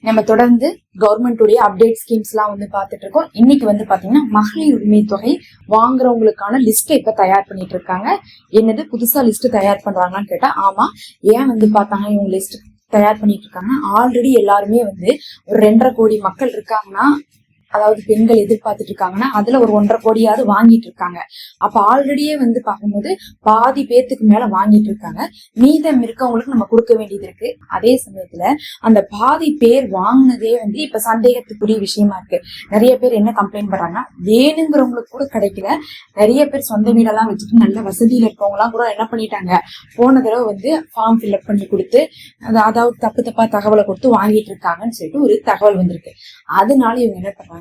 நம்ம தொடர்ந்து கவர்மெண்டோடைய update schemes எல்லாம் வந்து பாத்துட்டு இருக்கோம். இன்னைக்கு வந்து பாத்தீங்கன்னா மகளிர் உரிமை தொகை வாங்குறவங்களுக்கான லிஸ்ட் இப்ப தயார் பண்ணிட்டு இருக்காங்க. என்னது புதுசா லிஸ்ட் தயார் பண்றாங்கன்னு கேட்டா ஆமா. ஏன் வந்து பார்த்தாங்க இவங்க லிஸ்ட் தயார் பண்ணிட்டு இருக்காங்க? ஆல்ரெடி எல்லாருமே வந்து ஒரு 2.5 கோடி மக்கள் இருக்காங்கன்னா, அதாவது பெண்கள் எதிர்பார்த்துட்டு இருக்காங்கன்னா அதுல ஒரு 1.5 கோடியாவது வாங்கிட்டு இருக்காங்க. அப்ப ஆல்ரெடியே வந்து பார்க்கும்போது பாதி பேத்துக்கு மேல வாங்கிட்டு இருக்காங்க. மீதம் இருக்கவங்களுக்கு நம்ம கொடுக்க வேண்டியது இருக்கு. அதே சமயத்துல அந்த பாதி பேர் வாங்கினதே வந்து இப்ப சந்தேகத்துக்குரிய விஷயமா இருக்கு. நிறைய பேர் என்ன கம்ப்ளைண்ட் பண்றாங்கன்னா, வேணுங்கிறவங்களுக்கு கூட கிடைக்கல. நிறைய பேர் சொந்த வீடெல்லாம் வச்சுட்டு நல்ல வசதியில இருக்கவங்க எல்லாம் கூட என்ன பண்ணிட்டாங்க, போன தடவை வந்து ஃபார்ம் ஃபில்அப் பண்ணி கொடுத்து அதாவது தப்பா தகவலை கொடுத்து வாங்கிட்டு இருக்காங்கன்னு சொல்லிட்டு ஒரு தகவல் வந்திருக்கு. அதனால இவங்க என்ன பண்றாங்க,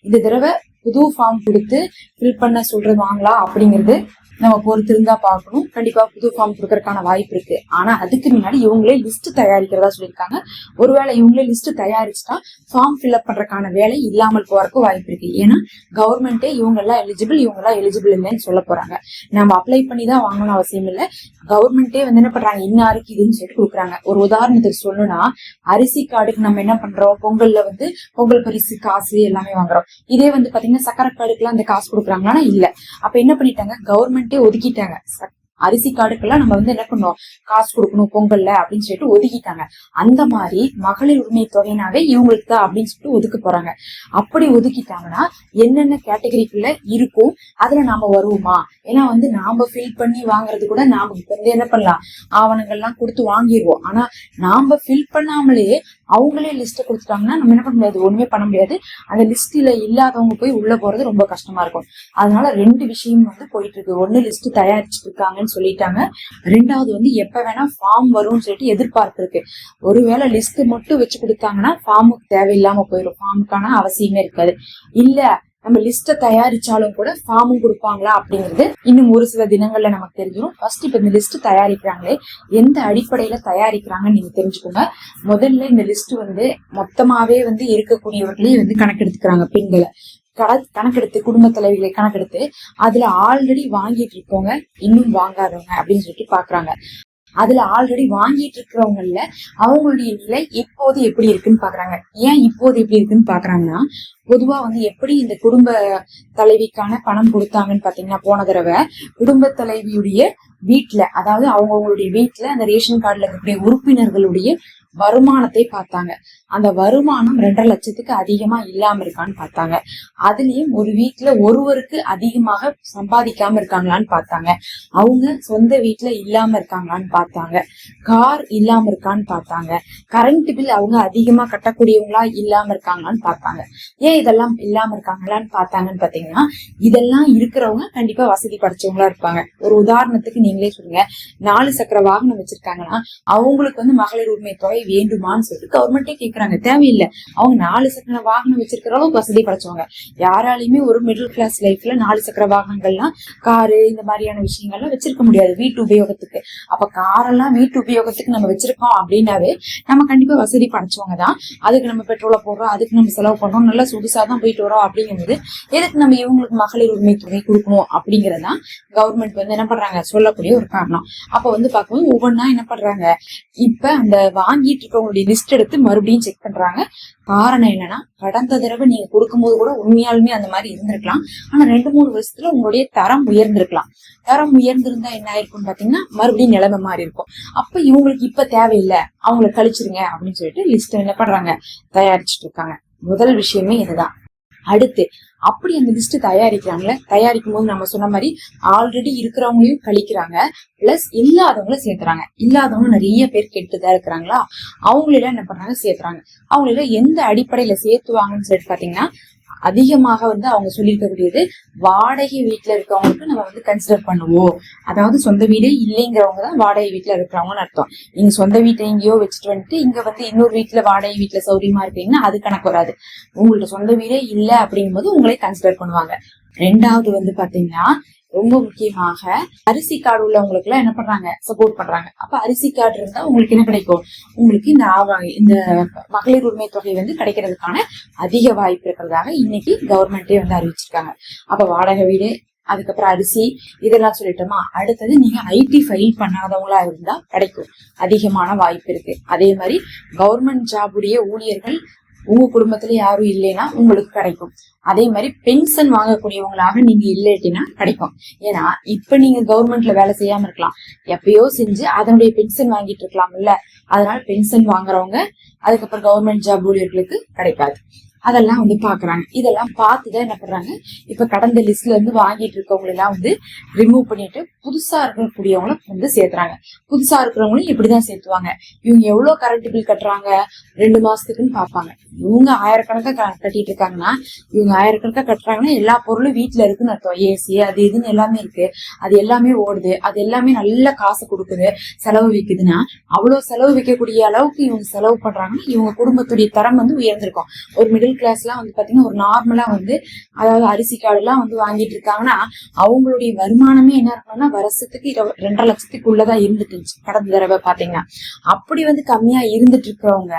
இந்த தடவை புது ஃபார்ம் கொடுத்து ஃபில் பண்ண சொல்றாங்களா அப்படிங்கிறது நம்ம பொறுத்து இருந்தா பார்க்கணும். கண்டிப்பா புது ஃபார்ம் கொடுக்கறதுக்கான வாய்ப்பு இருக்கு. ஆனா அதுக்கு முன்னாடி இவங்களே லிஸ்ட் தயாரிக்கிறதா சொல்லியிருக்காங்க. ஒருவேளை இவங்களே லிஸ்ட் தயாரிச்சுட்டா ஃபார்ம் ஃபில்அப் பண்றதுக்கான வேலை இல்லாமல் போறதுக்கு வாய்ப்பு இருக்கு. ஏன்னா கவர்மெண்டே இவங்க எல்லாம் எலிஜிபிள் இல்லைன்னு சொல்ல போறாங்க. நம்ம அப்ளை பண்ணி தான் வாங்கணும் அவசியம் இல்லை. கவர்மெண்டே வந்து என்ன பண்றாங்க, இன்னாருக்கு இதுன்னு சொல்லிட்டு கொடுக்குறாங்க. ஒரு உதாரணத்துக்கு சொல்லணும்னா, அரிசி கார்டுக்கு நம்ம என்ன பண்றோம், பொங்கல்ல வந்து பொங்கல் பரிசு காசு எல்லாமே வாங்குறோம். இதே வந்து பாத்தீங்கன்னா சக்கரை கார்டுக்குலாம் அந்த காசு கொடுக்குறாங்கன்னா இல்ல. அப்ப என்ன பண்ணிட்டாங்க, கவர்மெண்டே ஒதுக்கிட்டாங்க. அரிசி கார்டுக்கெல்லாம் நம்ம வந்து என்ன பண்ணோம், காசு கொடுக்கணும் பொங்கல்ல அப்படின்னு சொல்லிட்டு ஒதுக்கிட்டாங்க. அந்த மாதிரி மகளிர் உரிமை தொகைனாவே இவங்களுக்கு தான் அப்படின்னு சொல்லிட்டு ஒதுக்க போறாங்க. அப்படி ஒதுக்கிட்டாங்கன்னா என்னென்ன கேட்டகரிக்குள்ள இருக்கும் அதுல நாம வருவோமா? ஏன்னா வந்து நாம ஃபில் பண்ணி வாங்குறது கூட நாம வந்து என்ன பண்ணலாம், ஆவணங்கள்லாம் கொடுத்து வாங்கிடுவோம். ஆனா நாம ஃபில் பண்ணாமலே அவங்களே லிஸ்ட் கொடுத்துட்டாங்கன்னா நம்ம என்ன பண்ண முடியாது, ஒண்ணுமே பண்ண முடியாது. அந்த லிஸ்ட்ல இல்லாதவங்க போய் உள்ள போறது ரொம்ப கஷ்டமா இருக்கும். அதனால 2 விஷயம் வந்து போயிட்டு இருக்கு. ஒண்ணு லிஸ்ட் தயாரிச்சுட்டு இருக்காங்கன்னு சொல்லிட்டாங்க. 2வது வந்து எப்ப வேணா ஃபார்ம் வரும்னு சொல்லிட்டு எதிர்பார்ப்பு இருக்கு. ஒருவேளை லிஸ்ட் மட்டும் வச்சு கொடுத்தாங்கன்னா ஃபார்முக்கு தேவையில்லாம போயிடும். ஃபார்முக்கான அவசியமே இருக்காது. இல்ல நம்ம லிஸ்ட தயாரிச்சாலும் கூட ஃபார்மும் கொடுப்பாங்களா அப்படிங்கிறது இன்னும் ஒரு சில தினங்கள்ல நமக்கு தெரிஞ்சிடும். ஃபர்ஸ்ட் இப்ப இந்த லிஸ்ட் தயாரிக்கிறாங்களே எந்த அடிப்படையில தயாரிக்கிறாங்கன்னு நீங்க தெரிஞ்சுக்கோங்க. முதல்ல இந்த லிஸ்ட் வந்து மொத்தமாவே வந்து இருக்கக்கூடியவர்களே வந்து கணக்கெடுத்துக்கிறாங்க. பெண்களை கணக்கெடுத்து, குடும்ப தலைவிகளை கணக்கெடுத்து அதுல ஆல்ரெடி வாங்கிட்டு இருக்கவங்க இன்னும் வாங்காதவங்க அப்படின்னு சொல்லிட்டு பாக்குறாங்க. அதுல ஆல்ரெடி வாங்கிட்டு இருக்கிறவங்கல அவங்களுடைய நிலை இப்போது எப்படி இருக்குன்னு பாக்குறாங்க. ஏன் இப்போது எப்படி இருக்குன்னு பாக்குறாங்கன்னா, பொதுவா வந்து எப்படி இந்த குடும்ப தலைவிக்கான பணம் கொடுத்தாங்கன்னு பாத்தீங்கன்னா, போன தடவை குடும்ப தலைவியுடைய வீட்டுல, அதாவது அவங்களுடைய வீட்டுல அந்த ரேஷன் கார்டுல இருக்கக்கூடிய உறுப்பினர்களுடைய வருமானத்தை பார்த்தாங்க. அந்த வருமானம் 2.5 லட்சத்துக்கு அதிகமா இல்லாம இருக்கான்னு பார்த்தாங்க. அதுலயும் ஒரு வீட்டுல ஒருவருக்கு அதிகமாக சம்பாதிக்காம இருக்காங்களான்னு பார்த்தாங்க. அவங்க சொந்த வீட்டுல இல்லாம இருக்காங்களான்னு பார்த்தாங்க. கார் இல்லாம இருக்கான்னு பார்த்தாங்க. கரண்ட் பில் அவங்க அதிகமா கட்டக்கூடியவங்களா இல்லாம இருக்காங்களான்னு பார்த்தாங்க. ஏன் இதெல்லாம் இல்லாம இருக்காங்களான்னு பார்த்தாங்கன்னு பாத்தீங்கன்னா, இதெல்லாம் இருக்கிறவங்க கண்டிப்பா வசதி படைச்சவங்களா இருப்பாங்க. ஒரு உதாரணத்துக்கு நீங்களே சொல்லுங்க, 4 சக்கர வாகனம் வச்சிருக்காங்கன்னா அவங்களுக்கு வந்து மகளிர் உரிமை தொகை வேண்டுமான்னு சொல்லிட்டு கவர்மெண்டே கேக்குறாங்க. தேவையில்லை. அவங்க 4 சக்கர வாகனம் வச்சிருக்கிற அளவுக்கு வசதி படைச்சவங்க. யாராலையுமே ஒரு மிடில் கிளாஸ் லைஃப்ல 4 சக்கர வாகனங்கள்லாம், காரு இந்த மாதிரியான விஷயங்கள்லாம் வச்சிருக்க முடியாது வீட்டு உபயோகத்துக்கு. அப்ப காரெல்லாம் வீட்டு உபயோகத்துக்கு நம்ம வச்சிருக்கோம் அப்படின்னாவே நம்ம கண்டிப்பா வசதி படைச்சவங்க தான். அதுக்கு நம்ம பெட்ரோலை போடுறோம், அதுக்கு நம்ம செலவு பண்றோம், நல்லா சொகுசாதான் போயிட்டு வரோம். அப்படிங்கும்போது எதுக்கு நம்ம இவங்களுக்கு மகளிர் உரிமை தொகை கொடுக்கணும் அப்படிங்கறதான் கவர்மெண்ட் வந்து என்ன பண்றாங்க, சொல்லக்கூடிய ஒரு காரணம். அப்ப வந்து பார்க்கும்போது ஒவ்வொன்னா என்ன பண்றாங்க, இப்ப அந்த வாங்கிட்டு இருக்கவங்களுடைய லிஸ்ட் எடுத்து மறுபடியும் செக் பண்றாங்க. காரணம் என்னன்னா, கடந்த தடவை நீங்க கொடுக்கும்போது கூட உண்மையாலுமே அந்த மாதிரி இருந்திருக்கலாம். ஆனா 2-3 வருஷத்துல உங்களுடைய தரம் உயர்ந்திருக்கலாம். தரம் உயர்ந்திருந்தா என்ன ஆயிருக்கும்னு பாத்தீங்கன்னா, மறுபடியும் நிலைமை மாறி இருக்கும். அப்ப இவங்களுக்கு இப்ப தேவையில்லை, அவங்களை கழிச்சிருங்க அப்படின்னு சொல்லிட்டு லிஸ்ட் என்ன பண்றாங்க, தயாரிச்சுட்டு இருக்காங்க. முதல் விஷயமே இதுதான். அடுத்து அப்படி அந்த லிஸ்ட் தயாரிக்கிறாங்களே, தயாரிக்கும் போது நம்ம சொன்ன மாதிரி ஆல்ரெடி இருக்கிறவங்களையும் கழிக்கிறாங்க, பிளஸ் இல்லாதவங்களும் சேர்த்துறாங்க. இல்லாதவங்க நிறைய பேர் கெட்டுதான் இருக்கிறாங்களா, அவங்களெல்லாம் என்ன பண்றாங்க, சேர்த்துறாங்க. அவங்களெல்லாம் எந்த அடிப்படையில சேர்த்துவாங்கன்னு சொல்லிட்டு பாத்தீங்கன்னா, அதிகமாக வந்து அவங்க சொல்லியிருக்கக்கூடியது, வாடகை வீட்டுல இருக்கவங்களுக்கு நம்ம வந்து கன்சிடர் பண்ணுவோம். அதாவது சொந்த வீடே இல்லைங்கிறவங்க தான் வாடகை வீட்டுல இருக்கிறவங்கன்னு அர்த்தம். நீங்க சொந்த வீட்டை எங்கேயோ வச்சுட்டு வந்துட்டு இங்க வந்து இன்னொரு வீட்டுல வாடகை வீட்டுல சௌரியமா இருக்கீங்கன்னா அது கணக்கு வராது. உங்கள்ட்ட சொந்த வீடே இல்ல அப்படிங்கும் போது உங்களே கன்சிடர் பண்ணுவாங்க. 2வது வந்து பாத்தீங்கன்னா, ரொம்ப முக்கியமாக அரிசி கார்டு உள்ளவங்களுக்கு எல்லாம் என்ன பண்றாங்க, சப்போர்ட் பண்றாங்க. அப்ப அரிசி கார்டு இருந்தா உங்களுக்கு என்ன கிடைக்கும், உங்களுக்கு இந்த மகளிர் உரிமை தொகை வந்து கிடைக்கிறதுக்கான அதிக வாய்ப்பு இருக்கிறதாக இன்னைக்கு கவர்மெண்டே வந்து அறிவிச்சிருக்காங்க. அப்ப வாடகை வீடு அதுக்கப்புறம் அரிசி இதெல்லாம் சொல்லிட்டோமா. அடுத்தது நீங்க ஐடி ஃபைல் பண்ணாதவங்களா இருந்தா கிடைக்கும், அதிகமான வாய்ப்பு இருக்கு. அதே மாதிரி கவர்மெண்ட் ஜாபுடைய ஊழியர்கள் உங்க குடும்பத்துல யாரும் இல்லைன்னா உங்களுக்கு கிடைக்கும். அதே மாதிரி பென்ஷன் வாங்கக்கூடியவங்களாக நீங்க இல்லைன்னா கிடைக்கும். ஏன்னா இப்ப நீங்க கவர்மெண்ட்ல வேலை செய்யாம இருக்கலாம், எப்பயோ செஞ்சு அதனுடைய பென்ஷன் வாங்கிட்டு இருக்கலாம் இல்ல. அதனால பென்ஷன் வாங்குறவங்க அதுக்கப்புறம் கவர்மெண்ட் ஜாப் ஊழியர்களுக்கு கிடைக்காது. அதெல்லாம் பாக்குறாங்க. இதெல்லாம் பார்த்துதான் என்ன பண்றாங்க, இப்ப கடந்த லிஸ்ட்ல இருந்து வாங்கிட்டு இருக்கவங்க எல்லாம் ரிமூவ் பண்ணிட்டு புதுசா இருக்கக்கூடியவங்களை சேர்த்துறாங்க. புதுசா இருக்கிறவங்களும் இப்படிதான் சேர்த்துவாங்க. இவங்க எவ்வளவு கரண்ட் பில் கட்டுறாங்க 2 மாசத்துக்குன்னு பாப்பாங்க. இவங்க ஆயிரக்கணக்கா கட்டிட்டு இருக்காங்கன்னா, இவங்க ஆயிரக்கணக்கா கட்டுறாங்கன்னா எல்லா பொருளும் வீட்டுல இருக்குன்னு அர்த்தம். ஏசி அது இதுன்னு எல்லாமே இருக்கு, அது எல்லாமே ஓடுது, அது எல்லாமே நல்ல காசு கொடுக்குது, செலவு வைக்குதுன்னா அவ்வளவு செலவு வைக்கக்கூடிய அளவுக்கு இவங்க செலவு பண்றாங்கன்னா இவங்க குடும்பத்துடைய தரம் உயர்ந்திருக்கும். ஒரு மிடில் கிளாஸ் எல்லாம் பாத்தீங்கன்னா ஒரு நார்மலா அதாவது அரிசி கார்டு எல்லாம் வாங்கிட்டு இருக்காங்கன்னா அவங்களுடைய வருமானமே என்ன இருக்கணும்னா வருஷத்துக்கு 2.5 லட்சத்துக்குள்ளதான் இருந்துட்டு இருந்துச்சு கடந்த தடவை பாத்தீங்கன்னா. அப்படி கம்மியா இருந்துட்டு இருக்கிறவங்க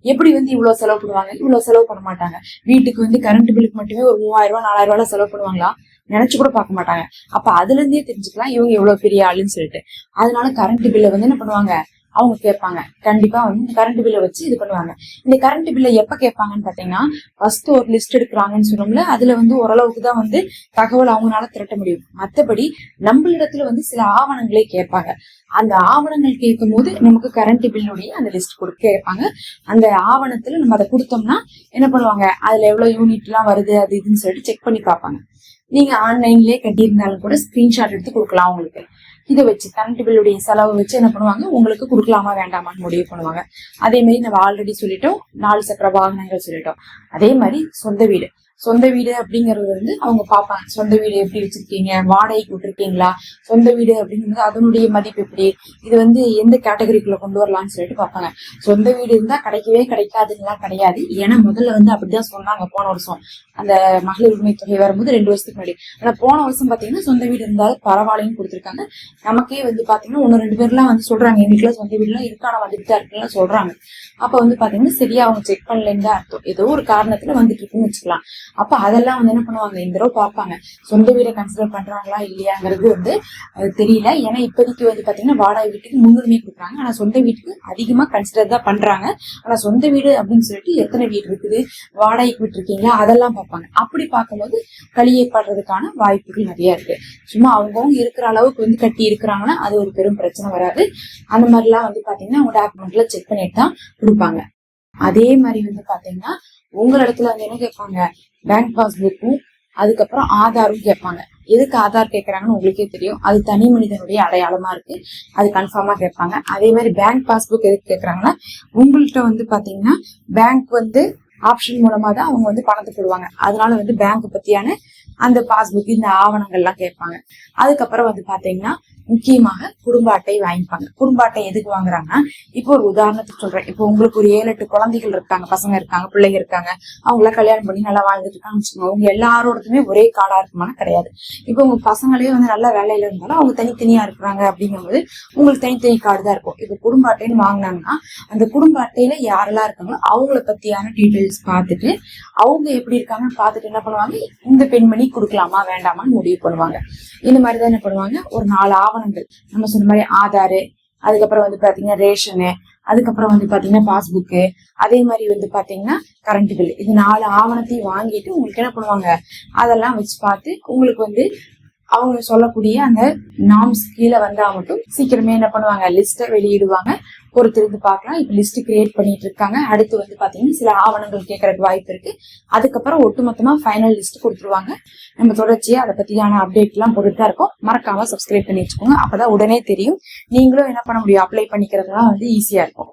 எப்படி இவ்வளவு செலவு பண்ணுவாங்க? இவ்வளவு செலவு பண்ண மாட்டாங்க. வீட்டுக்கு கரண்ட் பில்லுக்கு மட்டுமே ஒரு 3000 ரூபாய் 4000 ரூபாய் செலவு பண்ணுவாங்களா? நினைச்சு கூட பார்க்க மாட்டாங்க. அப்ப அதுல இருந்தே தெரிஞ்சுக்கலாம் இவங்க எவ்வளவு பெரிய ஆளுன்னு சொல்லிட்டு. அதனால கரண்ட் பில்ல என்ன பண்ணுவாங்க, அவங்க கேட்பாங்க. கண்டிப்பா கரண்ட் பில்லை வச்சு இது பண்ணுவாங்க. இந்த கரண்ட் பில்லை எப்ப கேட்பாங்கன்னு பாத்தீங்கன்னா, ஃபர்ஸ்ட் ஒரு லிஸ்ட் எடுக்கிறாங்கன்னு சொன்னோம்ல, அதுல ஓரளவுக்கு தான் தகவல் அவங்களால திரட்ட முடியும். மத்தபடி நம்மளிடத்துல சில ஆவணங்களே கேட்பாங்க. அந்த ஆவணங்கள் கேட்கும் போது நமக்கு கரண்ட் பில்லுடைய அந்த லிஸ்ட் கேட்பாங்க. அந்த ஆவணத்துல நம்ம அதை கொடுத்தோம்னா என்ன பண்ணுவாங்க, அதுல எவ்வளவு யூனிட் எல்லாம் வருது அது இதுன்னு சொல்லிட்டு செக் பண்ணி பார்ப்பாங்க. நீங்க ஆன்லைன்லயே கட்டியிருந்தாலும் கூட ஸ்கிரீன்ஷாட் எடுத்து கொடுக்கலாம் உங்களுக்கு. இதை வச்சு கரண்ட் பில்லுடைய செலவு வச்சு என்ன பண்ணுவாங்க, உங்களுக்கு கொடுக்கலாமா வேண்டாமான்னு முடிவு பண்ணுவாங்க. அதே மாதிரி நம்ம ஆல்ரெடி சொல்லிட்டோம் 4 சக்கர வாகனங்கள் சொல்லிட்டோம். அதே மாதிரி சொந்த வீடு அப்படிங்கறது அவங்க பாப்பாங்க. சொந்த வீடு எப்படி வச்சிருக்கீங்க, வாடகைக்கு விட்டுருக்கீங்களா, சொந்த வீடு அப்படிங்கிறது அதனுடைய மதிப்பு எப்படி, இது எந்த கேட்டகரிக்குள்ள கொண்டு வரலாம்னு சொல்லிட்டு பாப்பாங்க. சொந்த வீடு இருந்தா கிடைக்கவே கிடைக்காதுலாம் கிடையாது. ஏன்னா முதல்ல அப்படிதான் சொன்னாங்க போன வருஷம் அந்த மகளிர் உரிமை தொகை வரும்போது 2 வருஷத்துக்கு முன்னாடி. ஆனா போன வருஷம் பாத்தீங்கன்னா சொந்த வீடு இருந்தாலும் பரவாயில்லன்னு கொடுத்துருக்காங்க. நமக்கே பாத்தீங்கன்னா 1-2 பேர்லாம் சொல்றாங்க எங்க வீட்டுல சொந்த வீடு எல்லாம் இருக்கான வந்துட்டு தான் இருக்குன்னு சொல்றாங்க. அப்ப பாத்தீங்கன்னா சரியா அவங்க செக் பண்ணலன்னு தான் அர்த்தம். ஏதோ ஒரு காரணத்துல வந்துட்டு இருக்குன்னு வச்சுக்கலாம். அப்ப அதெல்லாம் என்ன பண்ணுவாங்க, இந்த தடவை பார்ப்பாங்க சொந்த வீடை கன்சிடர் பண்றாங்களா இல்லையாங்கிறது தெரியல. ஏன்னா இப்போதைக்கு பாத்தீங்கன்னா வாடகை வீட்டுக்கு முன்னுரிமை கொடுக்குறாங்க. ஆனா சொந்த வீட்டுக்கு அதிகமா கன்சிடர் தான் பண்றாங்க. ஆனா சொந்த வீடு அப்படின்னு சொல்லிட்டு எத்தனை வீடு இருக்குது, வாடகைக்கு விட்டுருக்கீங்களா அதெல்லாம் பார்ப்பாங்க. அப்படி பார்க்கும்போது கழியப்படுறதுக்கான வாய்ப்புகள் நிறைய இருக்கு. சும்மா அவங்கவுங்க இருக்கிற அளவுக்கு கட்டி இருக்கிறாங்கன்னா அது ஒரு பெரும் பிரச்சனை வராது. அந்த மாதிரிலாம் பாத்தீங்கன்னா அவங்க டாக்குமெண்ட்ல செக் பண்ணிட்டு தான் கொடுப்பாங்க. அதே மாதிரி பாத்தீங்கன்னா உங்க இடத்துல என்ன கேட்பாங்க, பேங்க் பாஸ்புக்கும் அதுக்கப்புறம் ஆதாரும் கேட்பாங்க. எதுக்கு ஆதார் கேட்கறாங்கன்னு உங்களுக்கே தெரியும், அது தனி மனிதனுடைய அடையாளமா இருக்கு, அது கன்ஃபார்மா கேட்பாங்க. அதே மாதிரி பேங்க் பாஸ்புக் எதுக்கு கேட்கறாங்கன்னா, உங்கள்கிட்ட பாத்தீங்கன்னா பேங்க் ஆப்ஷன் மூலமா தான் அவங்க பணத்தை போடுவாங்க. அதனால பேங்க் பத்தியான அந்த பாஸ்புக் இந்த ஆவணங்கள்லாம் கேட்பாங்க. அதுக்கப்புறம் பாத்தீங்கன்னா முக்கியமாக குடும்ப அட்டை வாங்கிப்பாங்க. குடும்ப அட்டை எதுக்கு வாங்குறாங்கன்னா, இப்போ ஒரு உதாரணத்துக்கு சொல்றேன், இப்போ உங்களுக்கு ஒரு 7-8 குழந்தைகள் இருக்காங்க, பசங்க இருக்காங்க, பிள்ளைங்க இருக்காங்க, அவங்கள கல்யாணம் பண்ணி நல்லா வாழ்ந்துட்டு இருக்காங்கன்னு வச்சுக்கோங்க. அவங்க எல்லாரோடதுமே ஒரே கார்டா இருக்குமானா கிடையாது. இப்போ உங்க பசங்களே நல்ல வேலையில இருந்தாலும் அவங்க தனித்தனியா இருக்கிறாங்க அப்படிங்கும்போது உங்களுக்கு தனித்தனி கார்டு தான் இருக்கும். இப்போ குடும்ப அட்டைன்னு வாங்கினாங்கன்னா அந்த குடும்ப அட்டையில யாரெல்லாம் இருக்காங்களோ அவங்கள பத்தியான டீட்டெயில்ஸ் பார்த்துட்டு அவங்க எப்படி இருக்காங்கன்னு பார்த்துட்டு என்ன பண்ணுவாங்க, இந்த பெண்மணி கொடுக்கலாமா வேண்டாமான்னு முடிவு பண்ணுவாங்க. இந்த மாதிரிதான் என்ன பண்ணுவாங்க, ஒரு 4 ஆவணங்கள் நம்ம சொன்ன மாதிரி ஆதாரு, அதுக்கப்புறம் பாத்தீங்கன்னா ரேஷனு, அதுக்கப்புறம் பாத்தீங்கன்னா பாஸ்புக்கு, அதே மாதிரி பாத்தீங்கன்னா கரண்ட் பில், இது 4 ஆவணத்தையும் வாங்கிட்டு உங்களுக்கு என்ன பண்ணுவாங்க, அதெல்லாம் வச்சு பார்த்து உங்களுக்கு அவங்க சொல்லக்கூடிய அந்த நார்ம்ஸ் கீழே வந்தா மட்டும் சீக்கிரமே என்ன பண்ணுவாங்க, லிஸ்ட்டை வெளியிடுவாங்க. பொறுத்திருந்து பார்க்கலாம். இப்ப லிஸ்ட் கிரியேட் பண்ணிட்டு இருக்காங்க. அடுத்து பாத்தீங்கன்னா சில ஆவணங்கள் கேட்கறதுக்கு வாய்ப்பு இருக்கு. அதுக்கப்புறம் ஒட்டுமொத்தமா ஃபைனல் லிஸ்ட் கொடுத்துருவாங்க. நம்ம தொடர்ச்சியா அதை பத்தியான அப்டேட் எல்லாம் போட்டுட்டு தான் இருக்கோம். மறக்காம சப்ஸ்கிரைப் பண்ணி வச்சுக்கோங்க. அப்பதான் உடனே தெரியும். நீங்களும் என்ன பண்ண முடியும், அப்ளை பண்ணிக்கிறதுலாம் ஈஸியா இருக்கும்.